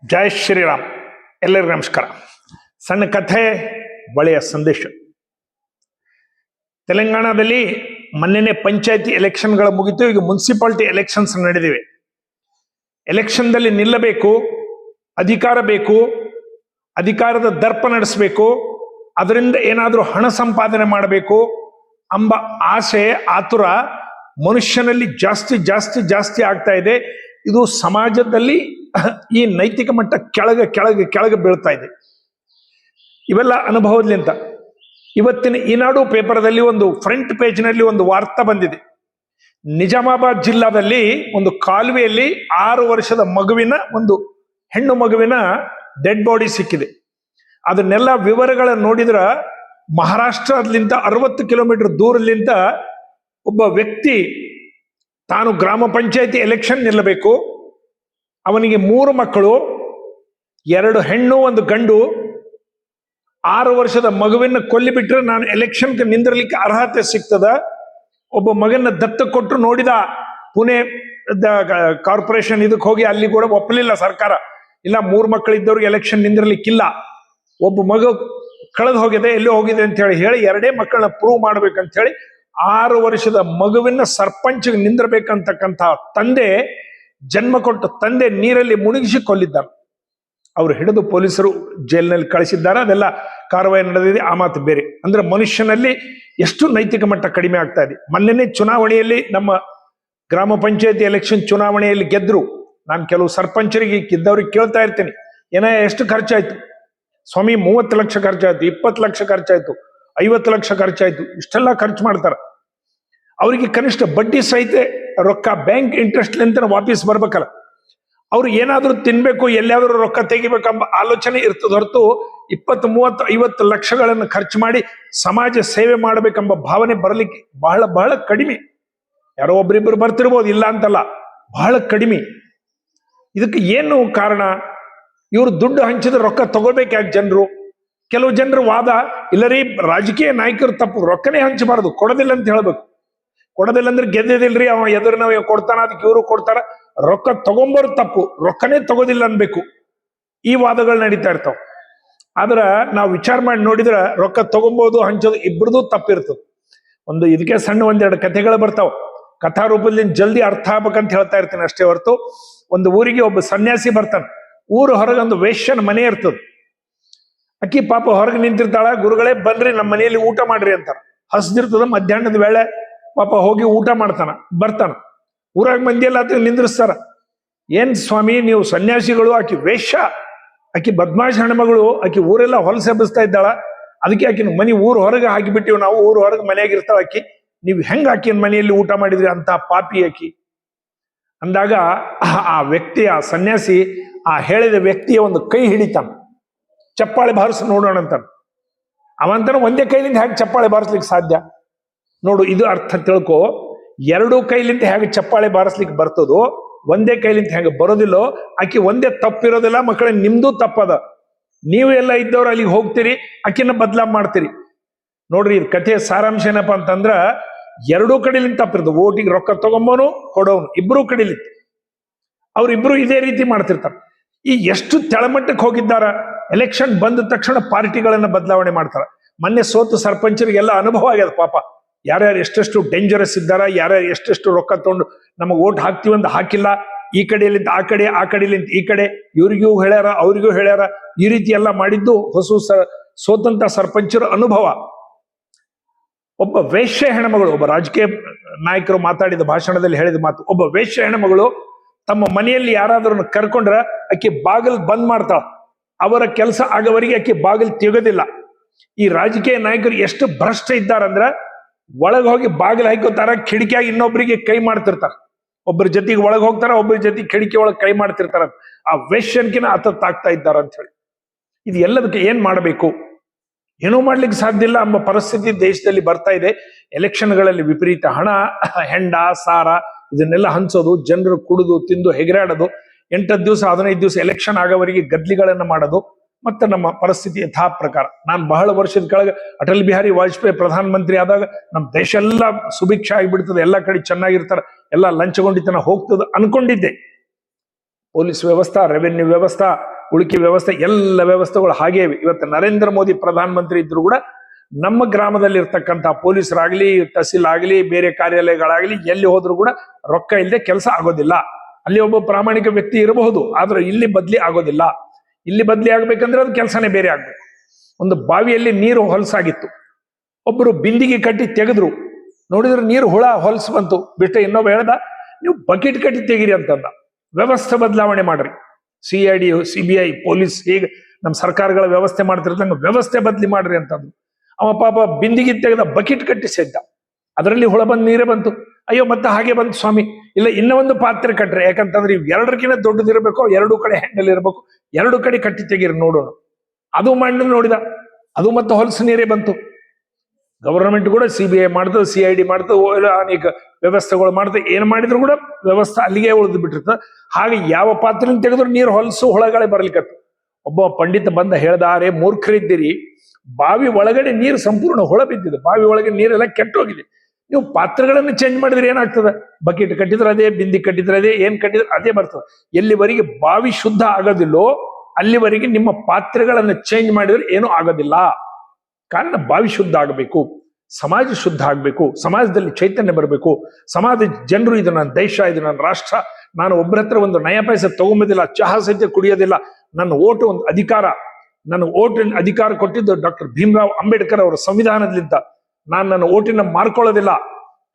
ಜೈ ಶ್ರೀರಾಮ್. ಎಲ್ಲರಿಗೂ ನಮಸ್ಕಾರ. ಸಣ್ಣ ಕಥೆ, ಒಳ್ಳೆಯ ಸಂದೇಶ. ತೆಲಂಗಾಣದಲ್ಲಿ ಮೊನ್ನೆ ಪಂಚಾಯತಿ ಎಲೆಕ್ಷನ್ಗಳ ಮುಗಿತು. ಈಗ ಮುನ್ಸಿಪಾಲಿಟಿ ಎಲೆಕ್ಷನ್ಸ್ ನಡೆದಿವೆ. ಎಲೆಕ್ಷನ್ದಲ್ಲಿ ನಿಲ್ಲಬೇಕು, ಅಧಿಕಾರ ಬೇಕು, ಅಧಿಕಾರದ ದರ್ಪ ನಡೆಸಬೇಕು, ಅದರಿಂದ ಏನಾದರೂ ಹಣ ಸಂಪಾದನೆ ಮಾಡಬೇಕು ಎಂಬ ಆಸೆ, ಆತುರ ಮನುಷ್ಯನಲ್ಲಿ ಜಾಸ್ತಿ ಜಾಸ್ತಿ ಜಾಸ್ತಿ ಆಗ್ತಾ ಇದೆ. ಇದು ಸಮಾಜದಲ್ಲಿ ಈ ನೈತಿಕ ಮಟ್ಟ ಕೆಳಗೆ ಕೆಳಗೆ ಕೆಳಗೆ ಬೀಳ್ತಾ ಇದೆ. ಇವೆಲ್ಲ ಅನುಭವದಿಂದ ಇವತ್ತಿನ ಈನಾಡು ಪೇಪರ್ದಲ್ಲಿ ಒಂದು ಫ್ರಂಟ್ ಪೇಜ್ನಲ್ಲಿ ಒಂದು ವಾರ್ತೆ ಬಂದಿದೆ. ನಿಜಾಮಾಬಾದ್ ಜಿಲ್ಲಾದಲ್ಲಿ ಒಂದು ಕಾಲುವೆಯಲ್ಲಿ 6 ವರ್ಷದ ಮಗುವಿನ, ಒಂದು ಹೆಣ್ಣು ಮಗುವಿನ ಡೆಡ್ ಬಾಡಿ ಸಿಕ್ಕಿದೆ. ಅದನ್ನೆಲ್ಲ ವಿವರಗಳನ್ನು ನೋಡಿದ್ರ ಮಹಾರಾಷ್ಟ್ರದಿಂದ 60 ಕಿಲೋಮೀಟರ್ ದೂರದಿಂದ ಒಬ್ಬ ವ್ಯಕ್ತಿ ತಾನು ಗ್ರಾಮ ಪಂಚಾಯತಿ ಎಲೆಕ್ಷನ್ ನಿಲ್ಲಬೇಕು. ಅವನಿಗೆ 3 ಮಕ್ಕಳು, 2 ಹೆಣ್ಣು 1 ಗಂಡು. 6 ವರ್ಷದ ಮಗುವಿನ ಕೊಲ್ಲಿಬಿಟ್ರೆ ನಾನು ಎಲೆಕ್ಷನ್ಗೆ ನಿಂದಿರಲಿಕ್ಕೆ ಅರ್ಹತೆ ಸಿಗ್ತದ. ಒಬ್ಬ ಮಗನ ದತ್ತ ಕೊಟ್ಟು ನೋಡಿದ. ಪುಣೆ ಕಾರ್ಪೊರೇಷನ್ ಇದಕ್ಕೆ ಹೋಗಿ ಅಲ್ಲಿ ಕೂಡ ಒಪ್ಪಲಿಲ್ಲ ಸರ್ಕಾರ. ಇಲ್ಲ, 3 ಮಕ್ಕಳಿದ್ದವ್ರಿಗೆ ಎಲೆಕ್ಷನ್ ನಿಂದಿರ್ಲಿಕ್ಕಿಲ್ಲ. ಒಬ್ಬ ಮಗು ಕಳೆದು ಹೋಗಿದೆ, ಎಲ್ಲೋ ಹೋಗಿದೆ ಅಂತ ಹೇಳಿ 2 ಮಕ್ಕಳನ್ನ ಪ್ರೂವ್ ಮಾಡ್ಬೇಕಂತ ಹೇಳಿ 6 ವರ್ಷದ ಮಗುವಿನ ಸರ್ಪಂಚ್ ನಿಂದಿರ್ಬೇಕಂತಕ್ಕಂಥ ತಂದೆ, ಜನ್ಮ ಕೊಟ್ಟ ತಂದೆ ನೀರಲ್ಲಿ ಮುಳುಗಿಸಿ ಕೊಲ್ಲಿದ್ದಾರೆ. ಅವರು ಹಿಡಿದು ಪೊಲೀಸರು ಜೈಲಿನಲ್ಲಿ ಕಳಿಸಿದ್ದಾರೆ. ಅದೆಲ್ಲ ಕಾರ್ಯವಾಹಿ ನಡೆದಿದೆ. ಆ ಮಾತು ಬೇರೆ. ಅಂದ್ರೆ ಮನುಷ್ಯನಲ್ಲಿ ಎಷ್ಟು ನೈತಿಕ ಮಟ್ಟ ಕಡಿಮೆ ಆಗ್ತಾ ಇದೆ. ಮೊನ್ನೆ ಚುನಾವಣೆಯಲ್ಲಿ, ನಮ್ಮ ಗ್ರಾಮ ಪಂಚಾಯತಿ ಎಲೆಕ್ಷನ್ ಚುನಾವಣೆಯಲ್ಲಿ ಗೆದ್ರು. ನಾನು ಕೆಲವು ಸರ್ಪಂಚರಿಗೆ ಗೆದ್ದವ್ರಿಗೆ ಕೇಳ್ತಾ ಇರ್ತೀನಿ, ಎಷ್ಟು ಖರ್ಚಾಯ್ತು ಸ್ವಾಮಿ? 30 ಲಕ್ಷ ಖರ್ಚಾಯ್ತು, 20 ಲಕ್ಷ ಖರ್ಚಾಯ್ತು, 50 ಲಕ್ಷ ಖರ್ಚಾಯ್ತು. ಇಷ್ಟೆಲ್ಲ ಖರ್ಚು ಮಾಡ್ತಾರ. ಅವರಿಗೆ ಕನಿಷ್ಠ ಬಡ್ಡಿ ಸಹಿತ ರೊಕ್ಕ, ಬ್ಯಾಂಕ್ ಇಂಟ್ರೆಸ್ಟ್ ಅಂತ ವಾಪಸ್ ಬರ್ಬೇಕಲ್ಲ. ಅವ್ರು ಏನಾದ್ರೂ ತಿನ್ಬೇಕು, ಎಲ್ಲಿಯಾದ್ರೂ ರೊಕ್ಕ ತೆಗಿಬೇಕೆಂಬ ಆಲೋಚನೆ ಇರ್ತದ ಹೊರತು 20, 30, 50 ಲಕ್ಷಗಳನ್ನು ಖರ್ಚು ಮಾಡಿ ಸಮಾಜ ಸೇವೆ ಮಾಡಬೇಕೆಂಬ ಭಾವನೆ ಬರಲಿಕ್ಕೆ ಬಹಳ ಬಹಳ ಕಡಿಮೆ. ಯಾರೋ ಒಬ್ರಿಬ್ರು ಬರ್ತಿರ್ಬೋದು, ಇಲ್ಲ ಅಂತಲ್ಲ, ಬಹಳ ಕಡಿಮೆ. ಇದಕ್ಕೆ ಏನು ಕಾರಣ? ಇವರು ದುಡ್ಡು ಹಂಚಿದ್ರೆ ರೊಕ್ಕ ತಗೋಬೇಕು ಯಾಕೆ ಜನರು? ಕೆಲವು ಜನರ ವಾದ, ಇಲ್ಲರಿ ರಾಜಕೀಯ ನಾಯಕರು ತಪ್ಪು, ರೊಕ್ಕನೇ ಹಂಚಬಾರದು, ಕೊಡೋದಿಲ್ಲ ಅಂತ ಹೇಳ್ಬೇಕು. ಕೊಡೋದಿಲ್ಲ ಅಂದ್ರೆ ಗೆದ್ದಿದಿಲ್ರಿ, ಅವ ಎದುರು ನಾವು ಕೊಡ್ತಾನ, ಅದಕ್ಕೆ ಇವರು ಕೊಡ್ತಾರ, ರೊಕ್ಕ ತಗೊಂಬರು ತಪ್ಪು, ರೊಕ್ಕನೇ ತಗೋದಿಲ್ಲ ಅನ್ಬೇಕು. ಈ ವಾದಗಳು ನಡೀತಾ ಇರ್ತಾವ. ಆದ್ರ ನಾವು ವಿಚಾರ ಮಾಡಿ ನೋಡಿದ್ರ ರೊಕ್ಕ ತಗೊಂಬೋದು, ಹಂಚೋದು ಇಬ್ಬರದು ತಪ್ಪಿರ್ತದೆ. ಇದಕ್ಕೆ ಸಣ್ಣ 1-2 ಕಥೆಗಳು ಬರ್ತಾವ. ಕಥಾ ರೂಪದಲ್ಲಿ ಜಲ್ದಿ ಅರ್ಥ ಆಗ್ಬೇಕಂತ ಹೇಳ್ತಾ ಇರ್ತೀನಿ ಅಷ್ಟೇ ಹೊರತು. ಒಂದು ಊರಿಗೆ ಒಬ್ಬ ಸನ್ಯಾಸಿ ಬರ್ತಾನೆ. ಊರು ಹೊರಗೆ ಒಂದು ವೇಶ್ಯನ ಮನೆ ಇರ್ತದೆ. ಅಕ್ಕಿ ಪಾಪ ಹೊರಗೆ ನಿಂತಿರ್ತಾಳ. ಗುರುಗಳೇ ಬನ್ರಿ ನಮ್ಮ ಮನೆಯಲ್ಲಿ ಊಟ ಮಾಡ್ರಿ ಅಂತಾರ. ಹಸ್ದಿರ್ತದ, ಮಧ್ಯಾಹ್ನದ ವೇಳೆ. ಪಾಪ ಹೋಗಿ ಊಟ ಮಾಡ್ತಾನ, ಬರ್ತಾನ. ಊರಾಗ ಮಂದಿ ಎಲ್ಲ ನಿಂದ್ರಿಸ್ತಾರ. ಏನ್ ಸ್ವಾಮಿ ನೀವು ಸನ್ಯಾಸಿಗಳು? ಆಕಿ ವೇಶ್ಯ, ಆಕಿ ಬದ್ಮಾಶ್ ಹೆಣ್ಮಗಳು, ಆಕಿ ಊರೆಲ್ಲ ಹೊಲಸೆ ಎಬ್ಬಿಸ್ತಾ ಇದ್ದಾಳ. ಅದಕ್ಕೆ ಆಕಿನ ಮನೆ ಊರು ಹೊರಗೆ ಹಾಕಿಬಿಟ್ಟಿವ್ ನಾವು. ಊರು ಹೊರಗೆ ಮನೆಯಾಗಿರ್ತಾಳ ಆಕಿ. ನೀವು ಹೆಂಗ ಆಕಿನ ಮನೆಯಲ್ಲಿ ಊಟ ಮಾಡಿದ್ರಿ? ಅಂತ ಪಾಪಿ ಆಕಿ ಅಂದಾಗ ಆ ವ್ಯಕ್ತಿ, ಆ ಸನ್ಯಾಸಿ, ಆ ಹೇಳಿದ ವ್ಯಕ್ತಿಯ ಒಂದು ಕೈ ಹಿಡಿತಾನ. ಚಪ್ಪಾಳೆ ಬಾರಿಸಿ ನೋಡೋಣ ಅಂತ. ಅವಂತನ ಒಂದೇ ಕೈಲಿಂದ ಹೇಗೆ ಚಪ್ಪಾಳೆ ಬಾರಿಸ್ಲಿಕ್ಕೆ ಸಾಧ್ಯ? ನೋಡು, ಇದು ಅರ್ಥ ತಿಳ್ಕೊ. 2 ಕೈಲಿಂದ ಹೇಗೆ ಚಪ್ಪಾಳೆ ಬಾರಿಸ್ಲಿಕ್ಕೆ ಬರ್ತದೋ, ಒಂದೇ ಕೈಲಿಂದ ಹೇಗೆ ಬರೋದಿಲ್ಲೋ. ಆಕಿ ಒಂದೇ ತಪ್ಪಿರೋದಿಲ್ಲ ಮಕ್ಕಳೇ, ನಿಮ್ದು ತಪ್ಪದ. ನೀವು ಎಲ್ಲ ಇದ್ದವ್ರು ಅಲ್ಲಿಗೆ ಹೋಗ್ತೀರಿ, ಆಕಿನ ಬದಲಾವಣೆ ಮಾಡ್ತೀರಿ. ನೋಡ್ರಿ, ಇದು ಕಥೆಯ ಸಾರಾಂಶ ಏನಪ್ಪಾ ಅಂತಂದ್ರ, 2 ಕಡೆಲಿಂದ ತಪ್ಪಿರ್ತದೆ. ಓಟಿಗೆ ರೊಕ್ಕ ತಗೊಂಬೋನು, ಕೊಡೋನು, ಇಬ್ರು ಕಡೆಲಿಂದ. ಅವ್ರಿಬ್ರು ಇದೇ ರೀತಿ ಮಾಡ್ತಿರ್ತಾರೆ. ಈ ಎಷ್ಟು ತೆಳಮಟ್ಟಕ್ಕೆ ಹೋಗಿದ್ದಾರ. ಎಲೆಕ್ಷನ್ ಬಂದ ತಕ್ಷಣ ಪಾರ್ಟಿಗಳನ್ನ ಬದಲಾವಣೆ ಮಾಡ್ತಾರ. ಮೊನ್ನೆ ಸೋತು ಸರ್ಪಂಚರಿಗೆಲ್ಲ ಅನುಭವ ಆಗ್ಯದ ಪಾಪ. ಯಾರ್ಯಾರು ಎಷ್ಟೆಷ್ಟು ಡೇಂಜರಸ್ ಇದ್ದಾರ, ಯಾರ್ಯಾರು ಎಷ್ಟೆಷ್ಟು ರೊಕ್ಕ ತಗೊಂಡು ನಮಗೆ ಓಟ್ ಹಾಕ್ತಿವಂತ ಹಾಕಿಲ್ಲ. ಈ ಕಡೆಯಲ್ಲಿಂದ ಆ ಕಡೆ, ಆ ಕಡೆಯಲ್ಲಿಂದ ಈ ಕಡೆ, ಇವ್ರಿಗೂ ಹೇಳ್ಯಾರ, ಅವ್ರಿಗೂ ಹೇಳ್ಯಾರ. ಈ ರೀತಿ ಎಲ್ಲ ಮಾಡಿದ್ದು ಸೋತಂತ ಸರ್ಪಂಚರ ಅನುಭವ. ಒಬ್ಬ ವೇಶ್ಯ ಹೆಣ್ಮಗಳು, ಒಬ್ಬ ರಾಜಕೀಯ ನಾಯಕರು ಮಾತಾಡಿದ ಭಾಷಣದಲ್ಲಿ ಹೇಳಿದ ಮಾತು, ಒಬ್ಬ ವೇಶ್ಯ ಹೆಣ್ಮಗಳು ತಮ್ಮ ಮನೆಯಲ್ಲಿ ಯಾರಾದ್ರೂ ಕರ್ಕೊಂಡ್ರ ಆಕೆ ಬಾಗಿಲು ಬಂದ್ ಮಾಡ್ತಾಳ. ಅವರ ಕೆಲಸ ಆಗೋವರೆಗೆ ಆಕೆ ಬಾಗಿಲು ತೆಗೋದಿಲ್ಲ. ಈ ರಾಜಕೀಯ ನಾಯಕರು ಎಷ್ಟು ಭ್ರಷ್ಟ ಇದ್ದಾರಂದ್ರ, ಒಳಗೆ ಹೋಗಿ ಬಾಗಿಲು ಹಾಕೋತಾರ, ಕಿಟಕಿಯಾಗಿ ಇನ್ನೊಬ್ಬರಿಗೆ ಕೈ ಮಾಡ್ತಿರ್ತಾರ. ಒಬ್ಬರ ಜೊತೆಗೆ ಒಳಗೆ ಹೋಗ್ತಾರ, ಒಬ್ಬರ ಜೊತೆಗೆ ಕಿಟಕಿ ಒಳಗೆ ಕೈ ಮಾಡ್ತಿರ್ತಾರ. ಆ ವೇಶ್ಯನ್ಕಿನ ಹತ್ತಾಗ್ತಾ ಇದ್ದಾರ ಅಂತ ಹೇಳಿ. ಇದು ಎಲ್ಲದಕ್ಕೆ ಏನ್ ಮಾಡಬೇಕು? ಏನೂ ಮಾಡ್ಲಿಕ್ಕೆ ಸಾಧ್ಯ ಇಲ್ಲ ಎಂಬ ಪರಿಸ್ಥಿತಿ ದೇಶದಲ್ಲಿ ಬರ್ತಾ ಇದೆ. ಎಲೆಕ್ಷನ್ಗಳಲ್ಲಿ ವಿಪರೀತ ಹಣ, ಹೆಂಡ, ಸಾರ ಇದನ್ನೆಲ್ಲ ಹಂಚೋದು, ಜನರು ಕುಡಿದು ತಿಂದು ಹೆಗರಾಡೋದು, 8 ದಿವಸ 15 ದಿವಸ ಎಲೆಕ್ಷನ್ ಆಗೋವರೆಗೆ ಗದ್ಲಿಗಳನ್ನ ಮಾಡೋದು. ಮತ್ತೆ ನಮ್ಮ ಪರಿಸ್ಥಿತಿ ಯಥಾ ಪ್ರಕಾರ. ನಾನು ಬಹಳ ವರ್ಷದ ಕೆಳಗೆ ಅಟಲ್ ಬಿಹಾರಿ ವಾಜಪೇಯಿ ಪ್ರಧಾನ ಮಂತ್ರಿ ಆದಾಗ ನಮ್ಮ ದೇಶ ಎಲ್ಲ ಸುಭಿಕ್ಷ ಆಗಿಬಿಡ್ತದೆ, ಎಲ್ಲ ಕಡೆ ಚೆನ್ನಾಗಿರ್ತಾರೆ, ಎಲ್ಲ ಲಂಚಗೊಂಡಿತನ ಹೋಗ್ತದೆ ಅನ್ಕೊಂಡಿದ್ದೆ. ಪೊಲೀಸ್ ವ್ಯವಸ್ಥೆ, ರೆವೆನ್ಯೂ ವ್ಯವಸ್ಥೆ, ಉಳಿಕೆ ವ್ಯವಸ್ಥೆ, ಎಲ್ಲ ವ್ಯವಸ್ಥೆಗಳು ಹಾಗೇ ಇವೆ. ಇವತ್ತು ನರೇಂದ್ರ ಮೋದಿ ಪ್ರಧಾನಮಂತ್ರಿ ಇದ್ರು ಕೂಡ ನಮ್ಮ ಗ್ರಾಮದಲ್ಲಿ ಇರ್ತಕ್ಕಂಥ ಪೊಲೀಸರಾಗ್ಲಿ, ತಹಸೀಲ್ ಆಗಲಿ, ಬೇರೆ ಕಾರ್ಯಾಲಯಗಳಾಗ್ಲಿ, ಎಲ್ಲಿ ಹೋದ್ರು ಕೂಡ ರೊಕ್ಕ ಇಲ್ಲದೆ ಕೆಲಸ ಆಗೋದಿಲ್ಲ. ಅಲ್ಲಿ ಒಬ್ಬ ಪ್ರಾಮಾಣಿಕ ವ್ಯಕ್ತಿ ಇರಬಹುದು, ಆದ್ರೆ ಇಲ್ಲಿ ಬದ್ಲಿ ಆಗೋದಿಲ್ಲ. ಇಲ್ಲಿ ಬದ್ಲಿ ಆಗ್ಬೇಕಂದ್ರೆ ಅದು ಕೆಲಸನೇ ಬೇರೆ ಆಗ್ಬೇಕು. ಒಂದು ಬಾವಿಯಲ್ಲಿ ನೀರು ಹೊಲಸಾಗಿತ್ತು, ಒಬ್ಬರು ಬಿಂದಿಗೆ ಕಟ್ಟಿ ತೆಗೆದ್ರು, ನೋಡಿದ್ರೆ ನೀರು ಹುಳ ಹೊಲಸು ಬಂತು. ಬಿಟ್ಟೆ ಇನ್ನೊಬ್ಬ ಹೇಳ್ದ, ನೀವು ಬಕೆಟ್ ಕಟ್ಟಿ ತೆಗೀರಿ ಅಂತಂದ. ವ್ಯವಸ್ಥೆ ಬದಲಾವಣೆ ಮಾಡ್ರಿ. CID, CBI, ಪೊಲೀಸ್ ಹೇಗೆ ನಮ್ಮ ಸರ್ಕಾರಗಳ ವ್ಯವಸ್ಥೆ ಮಾಡ್ತಿರ್ತಂಗ ವ್ಯವಸ್ಥೆ ಬದಲಿ ಮಾಡ್ರಿ ಅಂತಂದ್ರು. ಅವ ಪಾಪ ಬಿಂದಿಗೆ ತೆಗೆದ, ಬಕೆಟ್ ಕಟ್ಟಿ ಸೆದ್ದ, ಅದರಲ್ಲಿ ಹುಳ ಬಂದು ನೀರೇ ಬಂತು. ಅಯ್ಯೋ ಮತ್ತೆ ಹಾಗೆ ಬಂತು ಸ್ವಾಮಿ, ಇಲ್ಲ ಇನ್ನೂ ಒಂದು ಪಾತ್ರೆ ಕಟ್ರಿ, ಯಾಕಂತಂದ್ರೆ ಇವ್ ಎರಡಕ್ಕಿಂತ ದೊಡ್ಡದಿರ್ಬೇಕು, ಎರಡು ಕಡೆ ಹ್ಯಾಂಡಲ್ ಇರಬೇಕು, ಎರಡು ಕಡೆ ಕಟ್ಟಿ ತೆಗೀರಿ ನೋಡೋಣ. ಅದು ಮಾಡಿ ನೋಡಿದ, ಅದು ಮತ್ತೆ ಹೊಲಸು ನೀರೇ ಬಂತು. ಗವರ್ನಮೆಂಟ್ ಕೂಡ CBI ಮಾಡ್ತದೆ, CID ಮಾಡ್ತದೆ, ಅನೇಕ ವ್ಯವಸ್ಥೆಗಳು ಮಾಡ್ತದೆ. ಏನ್ ಮಾಡಿದ್ರು ಕೂಡ ವ್ಯವಸ್ಥೆ ಅಲ್ಲಿಗೆ ಉಳಿದು ಬಿಟ್ಟಿರ್ತದೆ. ಹಾಗೆ ಯಾವ ಪಾತ್ರೆ ತೆಗೆದ್ರು ನೀರು ಹೊಲಸು ಹುಳಗಳೇ ಬರ್ಲಿಕ್ಕತ್ತು. ಒಬ್ಬ ಪಂಡಿತ ಬಂದ ಹೇಳ್ದಾರೆ, ಮೂರ್ಖರಿದ್ದೀರಿ, ಬಾವಿ ಒಳಗಡೆ ನೀರು ಸಂಪೂರ್ಣ ಹುಳ ಬಿದ್ದಿದೆ, ಬಾವಿ ಒಳಗೆ ನೀರೆಲ್ಲ ಕೆಟ್ಟೋಗಿದೆ. ನೀವು ಪಾತ್ರೆಗಳನ್ನು ಚೇಂಜ್ ಮಾಡಿದ್ರೆ ಏನಾಗ್ತದೆ? ಬಕೆಟ್ ಕಟ್ಟಿದ್ರೆ ಅದೇ, ಬಿಂದಿ ಕಟ್ಟಿದ್ರೆ ಅದೇ, ಏನ್ ಕಟ್ಟಿದ್ರೆ ಅದೇ ಬರ್ತದೆ. ಎಲ್ಲಿವರೆಗೆ ಬಾವಿ ಶುದ್ಧ ಆಗೋದಿಲ್ಲೋ ಅಲ್ಲಿವರೆಗೆ ನಿಮ್ಮ ಪಾತ್ರೆಗಳನ್ನು ಚೇಂಜ್ ಮಾಡಿದ್ರೆ ಏನೂ ಆಗೋದಿಲ್ಲ. ಕಾರಣ ಬಾವಿ ಶುದ್ಧ ಆಗಬೇಕು, ಸಮಾಜ ಶುದ್ಧ ಆಗಬೇಕು, ಸಮಾಜದಲ್ಲಿ ಚೈತನ್ಯ ಬರಬೇಕು. ಸಮಾಜದ ಜನರು ಇದು ನನ್ನ ದೇಶ, ಇದು ನನ್ನ ರಾಷ್ಟ್ರ, ನಾನು ಒಬ್ಬರ ಹತ್ರ ಒಂದು ನಯ ಪೈಸೆ ತಗೊಂಬೋದಿಲ್ಲ, ಚಹಾ ಸಹಿತ ಕುಡಿಯೋದಿಲ್ಲ, ನನ್ನ ಓಟು ಒಂದು ಅಧಿಕಾರ, ನನ್ನ ಓಟಿನ ಅಧಿಕಾರ ಕೊಟ್ಟಿದ್ದು ಡಾಕ್ಟರ್ ಭೀಮರಾವ್ ಅಂಬೇಡ್ಕರ್ ಅವರ ಸಂವಿಧಾನದಿಂದ. ನಾನು ನನ್ನ ಓಟಿನ ಮಾರ್ಕೊಳ್ಳೋದಿಲ್ಲ,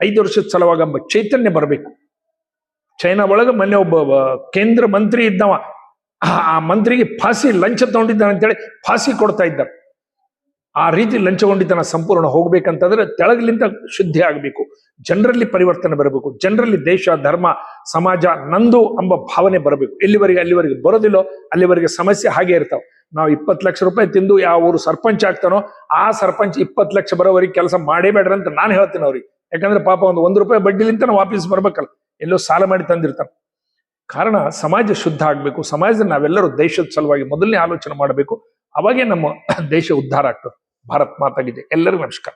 5 ವರ್ಷದ ಸಲುವಾಗಿ ಎಂಬ ಚೈತನ್ಯ ಬರಬೇಕು. ಚೈನಾ ಒಳಗೆ ಮೊನ್ನೆ ಒಬ್ಬ ಕೇಂದ್ರ ಮಂತ್ರಿ ಇದ್ದವ, ಆ ಮಂತ್ರಿಗೆ ಫಾಸಿ ಲಂಚ ತಗೊಂಡಿದ್ದಾನೆ ಅಂತೇಳಿ ಫಾಸಿ ಕೊಡ್ತಾ ಇದ್ದಾರೆ. ಆ ರೀತಿ ಲಂಚಗೊಂಡಿದ್ದನ ಸಂಪೂರ್ಣ ಹೋಗ್ಬೇಕಂತಂದ್ರೆ ತೆಳಗಲಿಂದ ಶುದ್ಧಿ ಆಗಬೇಕು, ಜನರಲ್ಲಿ ಪರಿವರ್ತನೆ ಬರಬೇಕು, ಜನರಲ್ಲಿ ದೇಶ, ಧರ್ಮ, ಸಮಾಜ ನಂದು ಎಂಬ ಭಾವನೆ ಬರಬೇಕು. ಅಲ್ಲಿವರೆಗೆ ಬರೋದಿಲ್ಲೋ ಅಲ್ಲಿವರೆಗೆ ಸಮಸ್ಯೆ ಹಾಗೆ ಇರ್ತಾವೆ. ನಾವು 20 ಲಕ್ಷ ರೂಪಾಯಿ ತಿಂದು ಯಾವ ಊರು ಸರ್ಪಂಚ್ ಆಗ್ತಾನೋ ಆ ಸರ್ಪಂಚ್ 20 ಲಕ್ಷ ಬರೋವರೆಗೆ ಕೆಲಸ ಮಾಡೇಬೇಡ್ರಿ ಅಂತ ನಾನು ಹೇಳ್ತೀನಿ ಅವ್ರಿಗೆ. ಯಾಕಂದ್ರೆ ಪಾಪ ಒಂದು ರೂಪಾಯಿ ಬಡ್ಡಿಲಿಂತ ವಾಪಸ್ ಬರ್ಬೇಕಲ್ಲ, ಎಲ್ಲೋ ಸಾಲ ಮಾಡಿ ತಂದಿರ್ತಾನೆ. ಕಾರಣ ಸಮಾಜ ಶುದ್ಧ ಆಗ್ಬೇಕು. ಸಮಾಜದಲ್ಲಿ ನಾವೆಲ್ಲರೂ ದೇಶದ ಸಲುವಾಗಿ ಮೊದಲನೇ ಆಲೋಚನೆ ಮಾಡಬೇಕು. ಅವಾಗೇ ನಮ್ಮ ದೇಶ ಉದ್ಧಾರ ಆಗ್ತದೆ. ಭಾರತ್ ಮಾತಾಗಿದೆ. ಎಲ್ಲರಿಗೂ ನಮಸ್ಕಾರ.